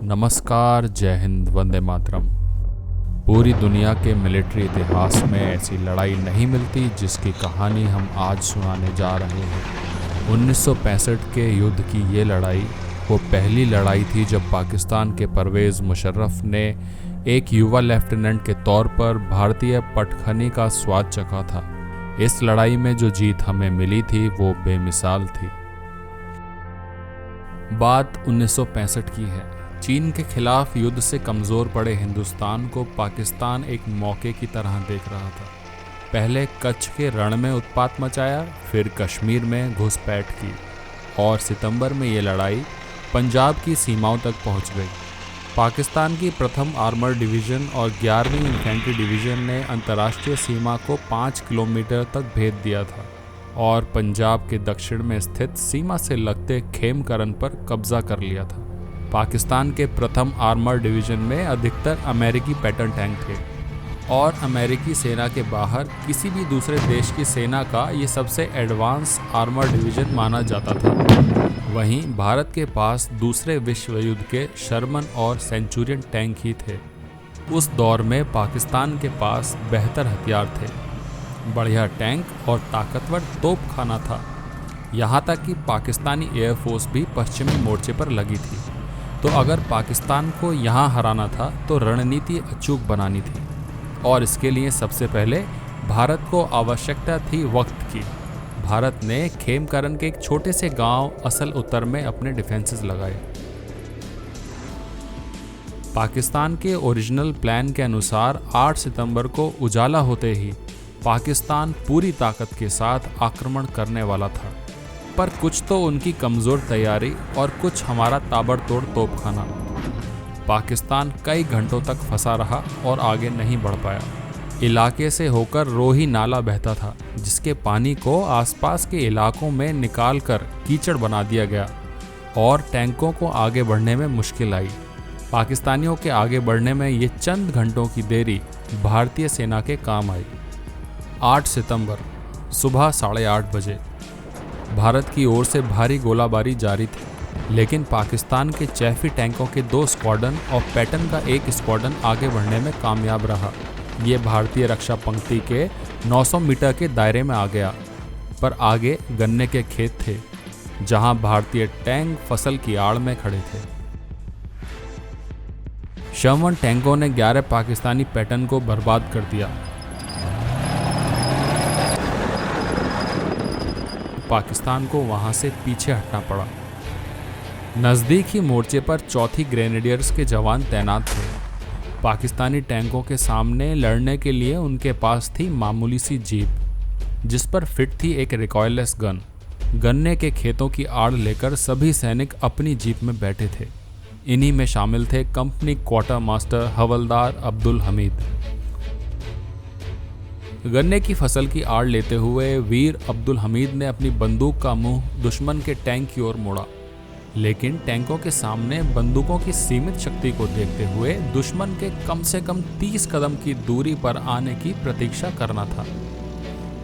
नमस्कार, जय हिंद, वंदे मातरम। पूरी दुनिया के मिलिट्री इतिहास में ऐसी लड़ाई नहीं मिलती जिसकी कहानी हम आज सुनाने जा रहे हैं। 1965 के युद्ध की ये लड़ाई वो पहली लड़ाई थी जब पाकिस्तान के परवेज़ मुशर्रफ ने एक युवा लेफ्टिनेंट के तौर पर भारतीय पटखनी का स्वाद चखा था। इस लड़ाई में जो जीत हमें मिली थी वो बेमिसाल थी। बात 1965 की है। चीन के खिलाफ युद्ध से कमज़ोर पड़े हिंदुस्तान को पाकिस्तान एक मौके की तरह देख रहा था। पहले कच्छ के रण में उत्पात मचाया, फिर कश्मीर में घुसपैठ की और सितंबर में ये लड़ाई पंजाब की सीमाओं तक पहुंच गई। पाकिस्तान की प्रथम आर्मर डिवीज़न और 11वीं इन्फेंट्री डिवीज़न ने अंतर्राष्ट्रीय सीमा को 5 किलोमीटर तक भेद दिया था और पंजाब के दक्षिण में स्थित सीमा से लगते खेमकरन पर कब्जा कर लिया था। पाकिस्तान के प्रथम आर्मर डिवीज़न में अधिकतर अमेरिकी पैटर्न टैंक थे और अमेरिकी सेना के बाहर किसी भी दूसरे देश की सेना का ये सबसे एडवांस आर्मर डिवीज़न माना जाता था। वहीं भारत के पास दूसरे विश्व युद्ध के शर्मन और सेंचुरियन टैंक ही थे। उस दौर में पाकिस्तान के पास बेहतर हथियार थे, बढ़िया टैंक और ताकतवर तोपखाना था। यहाँ तक कि पाकिस्तानी एयरफोर्स भी पश्चिमी मोर्चे पर लगी थी। तो अगर पाकिस्तान को यहाँ हराना था तो रणनीति अचूक बनानी थी और इसके लिए सबसे पहले भारत को आवश्यकता थी वक्त की। भारत ने खेमकरन के एक छोटे से गांव असल उत्तर में अपने डिफेंसेस लगाए। पाकिस्तान के ओरिजिनल प्लान के अनुसार 8 सितंबर को उजाला होते ही पाकिस्तान पूरी ताकत के साथ आक्रमण करने वाला था, पर कुछ तो उनकी कमज़ोर तैयारी और कुछ हमारा ताबड़तोड़ तोपखाना। पाकिस्तान कई घंटों तक फंसा रहा और आगे नहीं बढ़ पाया। इलाके से होकर रोही नाला बहता था, जिसके पानी को आसपास के इलाकों में निकालकर कीचड़ बना दिया गया और टैंकों को आगे बढ़ने में मुश्किल आई। पाकिस्तानियों के आगे बढ़ने में ये चंद घंटों की देरी भारतीय सेना के काम आई। 8 सितंबर सुबह 8:30 बजे भारत की ओर से भारी गोलाबारी जारी थी, लेकिन पाकिस्तान के चैफी टैंकों के 2 स्क्वाड्रन और पैटर्न का 1 स्क्वाड्रन आगे बढ़ने में कामयाब रहा। ये भारतीय रक्षा पंक्ति के 900 मीटर के दायरे में आ गया, पर आगे गन्ने के खेत थे जहां भारतीय टैंक फसल की आड़ में खड़े थे। शर्मन टैंकों ने 11 पाकिस्तानी पैटर्न को बर्बाद कर दिया। पाकिस्तान को वहां से पीछे हटना पड़ा। नज़दीक ही मोर्चे पर 4थी ग्रेनेडियर्स के जवान तैनात थे। पाकिस्तानी टैंकों के सामने लड़ने के लिए उनके पास थी मामूली सी जीप, जिस पर फिट थी एक रिकॉयललेस गन। गन्ने के खेतों की आड़ लेकर सभी सैनिक अपनी जीप में बैठे थे। इन्हीं में शामिल थे कंपनी क्वार्टर मास्टर हवलदार अब्दुल हमीद। गन्ने की फसल की आड़ लेते हुए वीर अब्दुल हमीद ने अपनी बंदूक का मुंह दुश्मन के टैंक की ओर मोड़ा, लेकिन टैंकों के सामने बंदूकों की सीमित शक्ति को देखते हुए दुश्मन के कम से कम 30 कदम की दूरी पर आने की प्रतीक्षा करना था।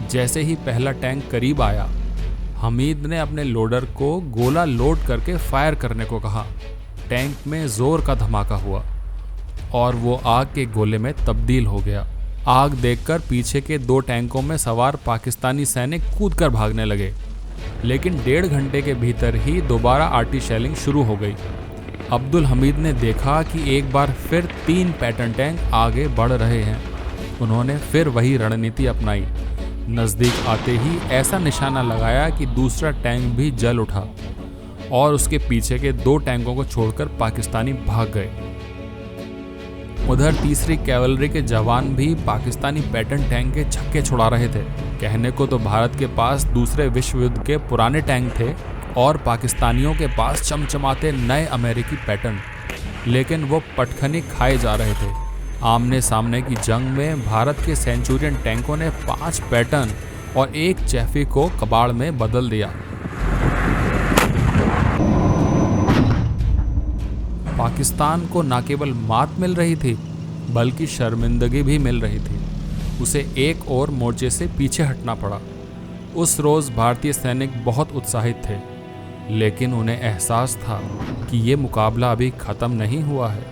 जैसे ही पहला टैंक करीब आया, हमीद ने अपने लोडर को गोला लोड करके फायर करने को कहा। टैंक में जोर का धमाका हुआ और वो आग के गोले में तब्दील हो गया। आग देखकर पीछे के 2 टैंकों में सवार पाकिस्तानी सैनिक कूदकर भागने लगे, लेकिन 1.5 घंटे के भीतर ही दोबारा आर्टी शेलिंग शुरू हो गई। अब्दुल हमीद ने देखा कि एक बार फिर 3 पैटर्न टैंक आगे बढ़ रहे हैं। उन्होंने फिर वही रणनीति अपनाई। नज़दीक आते ही ऐसा निशाना लगाया कि दूसरा टैंक भी जल उठा और उसके पीछे के 2 टैंकों को छोड़कर पाकिस्तानी भाग गए। उधर 3री कैवलरी के जवान भी पाकिस्तानी पैटर्न टैंक के छक्के छुड़ा रहे थे। कहने को तो भारत के पास दूसरे विश्व युद्ध के पुराने टैंक थे और पाकिस्तानियों के पास चमचमाते नए अमेरिकी पैटर्न, लेकिन वो पटखनी खाए जा रहे थे। आमने सामने की जंग में भारत के सेंचुरियन टैंकों ने 5 पैटर्न और 1 चैफी को कबाड़ में बदल दिया। पाकिस्तान को न केवल मात मिल रही थी बल्कि शर्मिंदगी भी मिल रही थी। उसे एक और मोर्चे से पीछे हटना पड़ा। उस रोज़ भारतीय सैनिक बहुत उत्साहित थे। लेकिन उन्हें एहसास था कि ये मुकाबला अभी ख़त्म नहीं हुआ है।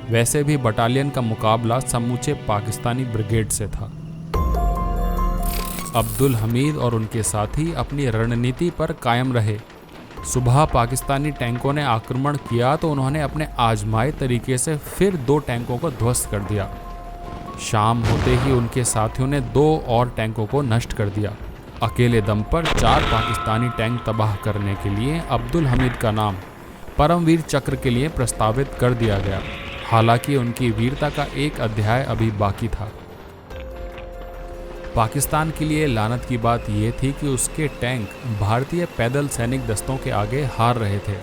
वैसे भी बटालियन का मुकाबला समूचे पाकिस्तानी ब्रिगेड से था। अब्दुल हमीद और उनके साथी अपनी रणनीति पर कायम रहे। सुबह पाकिस्तानी टैंकों ने आक्रमण किया तो उन्होंने अपने आजमाए तरीके से फिर 2 टैंकों को ध्वस्त कर दिया। शाम होते ही उनके साथियों ने 2 और टैंकों को नष्ट कर दिया। अकेले दम पर 4 पाकिस्तानी टैंक तबाह करने के लिए अब्दुल हमीद का नाम परमवीर चक्र के लिए प्रस्तावित कर दिया गया। हालांकि उनकी वीरता का एक अध्याय अभी बाकी था। पाकिस्तान के लिए लानत की बात यह थी कि उसके टैंक भारतीय पैदल सैनिक दस्तों के आगे हार रहे थे।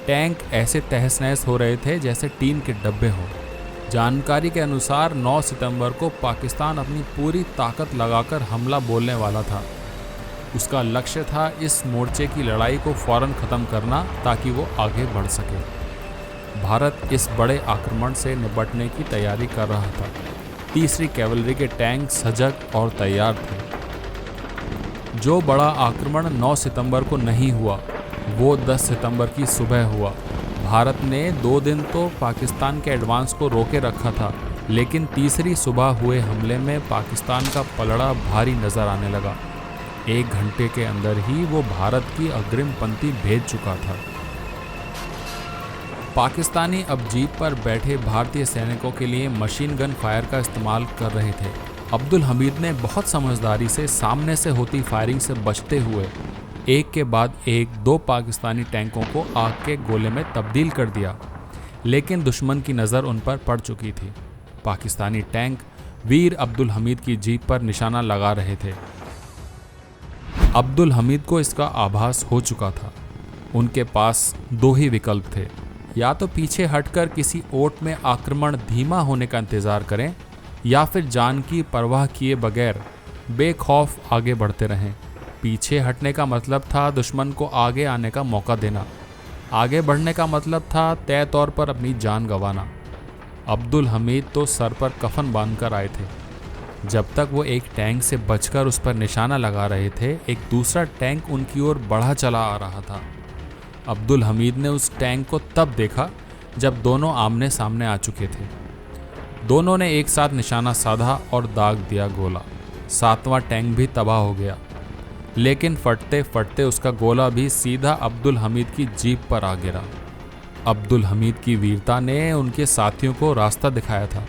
टैंक ऐसे तहस नहस हो रहे थे जैसे टीन के डब्बे हों। जानकारी के अनुसार 9 सितंबर को पाकिस्तान अपनी पूरी ताकत लगाकर हमला बोलने वाला था। उसका लक्ष्य था इस मोर्चे की लड़ाई को फौरन ख़त्म करना ताकि वो आगे बढ़ सके। भारत इस बड़े आक्रमण से निपटने की तैयारी कर रहा था। तीसरी कैवलरी के टैंक सजग और तैयार थे। जो बड़ा आक्रमण 9 सितंबर को नहीं हुआ वो 10 सितंबर की सुबह हुआ। भारत ने 2 दिन तो पाकिस्तान के एडवांस को रोके रखा था, लेकिन तीसरी सुबह हुए हमले में पाकिस्तान का पलड़ा भारी नजर आने लगा। 1 घंटे के अंदर ही वो भारत की अग्रिम पंक्ति भेज चुका था। पाकिस्तानी अब जीप पर बैठे भारतीय सैनिकों के लिए मशीन गन फायर का इस्तेमाल कर रहे थे। अब्दुल हमीद ने बहुत समझदारी से सामने से होती फायरिंग से बचते हुए एक के बाद एक 2 पाकिस्तानी टैंकों को आग के गोले में तब्दील कर दिया, लेकिन दुश्मन की नज़र उन पर पड़ चुकी थी। पाकिस्तानी टैंक वीर अब्दुल हमीद की जीप पर निशाना लगा रहे थे। अब्दुल हमीद को इसका आभास हो चुका था। उनके पास 2 ही विकल्प थे, या तो पीछे हटकर किसी ओट में आक्रमण धीमा होने का इंतजार करें या फिर जान की परवाह किए बगैर बेखौफ आगे बढ़ते रहें। पीछे हटने का मतलब था दुश्मन को आगे आने का मौका देना। आगे बढ़ने का मतलब था तय तौर पर अपनी जान गंवाना। अब्दुल हमीद तो सर पर कफन बांधकर आए थे। जब तक वो एक टैंक से बचकर उस पर निशाना लगा रहे थे, एक दूसरा टैंक उनकी ओर बढ़ा चला आ रहा था। अब्दुल हमीद ने उस टैंक को तब देखा जब दोनों आमने सामने आ चुके थे। दोनों ने एक साथ निशाना साधा और दाग दिया गोला। 7वां टैंक भी तबाह हो गया, लेकिन फटते फटते उसका गोला भी सीधा अब्दुल हमीद की जीप पर आ गिरा। अब्दुल हमीद की वीरता ने उनके साथियों को रास्ता दिखाया था।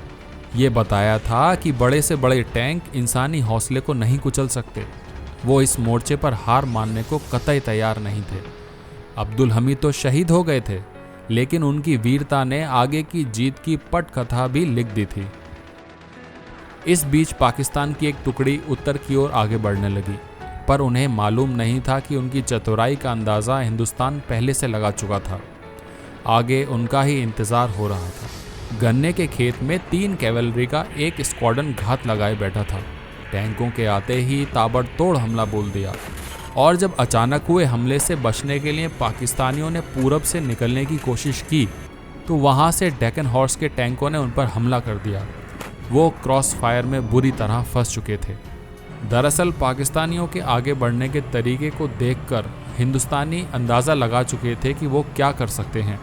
ये बताया था कि बड़े से बड़े टैंक इंसानी हौसले को नहीं कुचल सकते। वो इस मोर्चे पर हार मानने को कतई तैयार नहीं थे। अब्दुल हमीद तो शहीद हो गए थे, लेकिन उनकी वीरता ने आगे की जीत की पटकथा भी लिख दी थी। इस बीच पाकिस्तान की एक टुकड़ी उत्तर की ओर आगे बढ़ने लगी, पर उन्हें मालूम नहीं था कि उनकी चतुराई का अंदाज़ा हिंदुस्तान पहले से लगा चुका था। आगे उनका ही इंतज़ार हो रहा था। गन्ने के खेत में 3 कैवलरी का एक स्क्वाड्रन घात लगाए बैठा था। टैंकों के आते ही ताबड़तोड़ हमला बोल दिया, और जब अचानक हुए हमले से बचने के लिए पाकिस्तानियों ने पूरब से निकलने की कोशिश की तो वहां से डेक्कन हॉर्स के टैंकों ने उन पर हमला कर दिया। वो क्रॉस फायर में बुरी तरह फंस चुके थे। दरअसल पाकिस्तानियों के आगे बढ़ने के तरीके को देखकर हिंदुस्तानी अंदाज़ा लगा चुके थे कि वो क्या कर सकते हैं,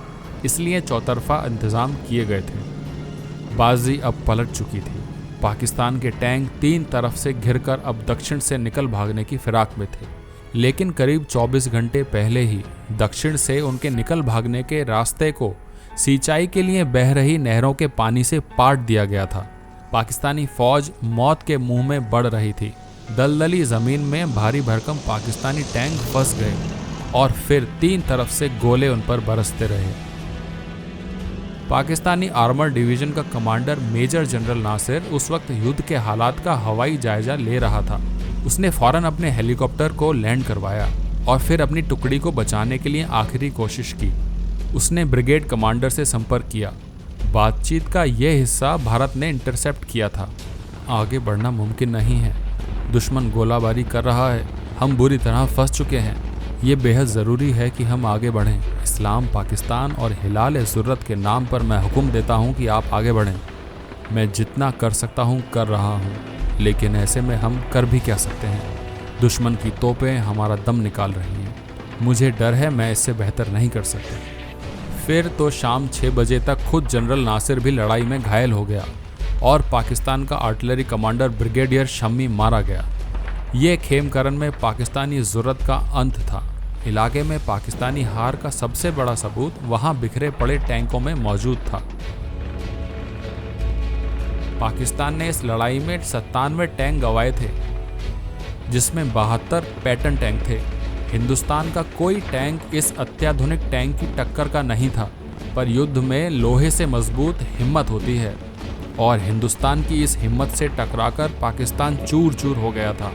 इसलिए चौतरफा इंतज़ाम किए गए थे। बाजी अब पलट चुकी थी। पाकिस्तान के टैंक 3 तरफ से घिरकर अब दक्षिण से निकल भागने की फिराक में थे, लेकिन करीब 24 घंटे पहले ही दक्षिण से उनके निकल भागने के रास्ते को सिंचाई के लिए बह रही नहरों के पानी से पाट दिया गया था। पाकिस्तानी फौज मौत के मुंह में बढ़ रही थी। दलदली जमीन में भारी भरकम पाकिस्तानी टैंक फंस गए और फिर 3 तरफ से गोले उन पर बरसते रहे। पाकिस्तानी आर्मर डिवीजन का कमांडर मेजर जनरल नासिर उस वक्त युद्ध के हालात का हवाई जायजा ले रहा था। उसने फौरन अपने हेलीकॉप्टर को लैंड करवाया और फिर अपनी टुकड़ी को बचाने के लिए आखिरी कोशिश की। उसने ब्रिगेड कमांडर से संपर्क किया। बातचीत का यह हिस्सा भारत ने इंटरसेप्ट किया था। आगे बढ़ना मुमकिन नहीं है, दुश्मन गोलाबारी कर रहा है, हम बुरी तरह फंस चुके हैं। ये बेहद ज़रूरी है कि हम आगे बढ़ें। इस्लाम, पाकिस्तान और हिलाल-ए-ज़ुर्रत के नाम पर मैं हुक्म देता हूँ कि आप आगे बढ़ें। मैं जितना कर सकता हूँ कर रहा हूँ, लेकिन ऐसे में हम कर भी क्या सकते हैं। दुश्मन की तोपें हमारा दम निकाल रही हैं। मुझे डर है मैं इससे बेहतर नहीं कर सकता। फिर तो शाम 6 बजे तक खुद जनरल नासिर भी लड़ाई में घायल हो गया और पाकिस्तान का आर्टिलरी कमांडर ब्रिगेडियर शम्मी मारा गया। ये खेमकरन में पाकिस्तानी ज़रूरत का अंत था। इलाके में पाकिस्तानी हार का सबसे बड़ा सबूत वहाँ बिखरे पड़े टैंकों में मौजूद था। पाकिस्तान ने इस लड़ाई में 97 टैंक गंवाए थे, जिसमें 72 पैटर्न टैंक थे। हिंदुस्तान का कोई टैंक इस अत्याधुनिक टैंक की टक्कर का नहीं था, पर युद्ध में लोहे से मजबूत हिम्मत होती है और हिंदुस्तान की इस हिम्मत से टकराकर पाकिस्तान चूर चूर हो गया था।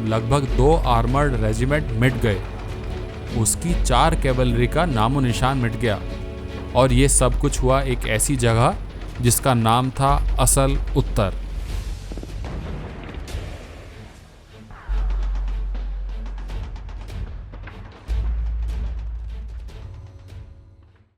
लगभग 2 आर्मर्ड रेजिमेंट मिट गए, उसकी 4 कैवलरी का नामो निशान मिट गया और ये सब कुछ हुआ एक ऐसी जगह जिसका नाम था असल उत्तर।